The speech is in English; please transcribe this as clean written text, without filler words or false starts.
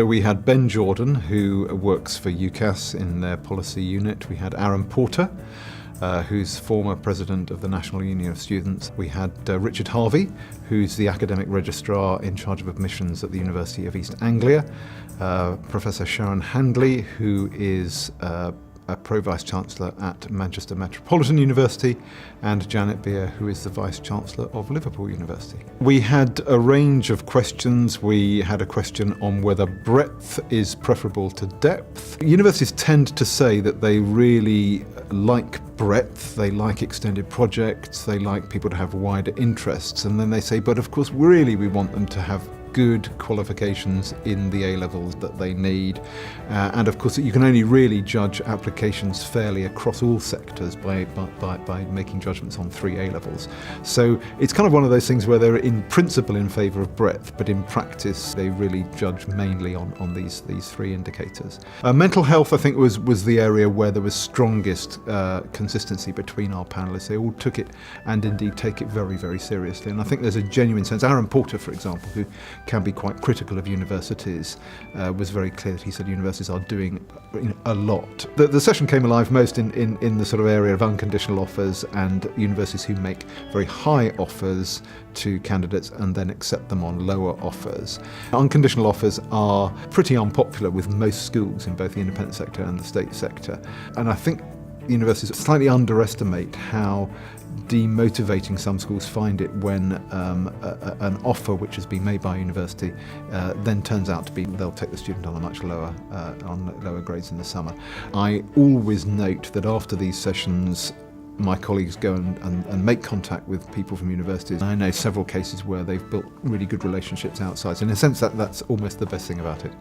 So we had Ben Jordan, who works for UCAS in their policy unit. We had Aaron Porter, who's former president of the National Union of Students. We had Richard Harvey, who's the academic registrar in charge of admissions at the University of East Anglia. Professor Sharon Handley, who is a Pro-Vice-Chancellor at Manchester Metropolitan University, and Janet Beer, who is the Vice-Chancellor of Liverpool University. We had a range of questions. We had a question on whether breadth is preferable to depth. Universities tend to say that they really like breadth, they like extended projects, they like people to have wider interests, and then they say, but of course really we want them to have good qualifications in the A-levels that they need. And of course you can only really judge applications fairly across all sectors by making judgments on 3 A-levels. So it's kind of one of those things where they're in principle in favour of breadth, but in practice they really judge mainly on these 3 indicators. Mental health, I think, was the area where there was strongest consistency between our panellists. They all took it, and indeed take it, very, very seriously. And I think there's a genuine sense. Aaron Porter, for example, who can be quite critical of universities, was very clear that he said universities are doing a lot. The session came alive most in the sort of area of unconditional offers and universities who make very high offers to candidates and then accept them on lower offers. Unconditional offers are pretty unpopular with most schools in both the independent sector and the state sector. And I think universities slightly underestimate how demotivating some schools find it when an offer which has been made by a university then turns out to be they'll take the student on a much lower on lower grades in the summer. I always note that after these sessions my colleagues go and make contact with people from universities. I know several cases where they've built really good relationships outside. So in a sense that's almost the best thing about it.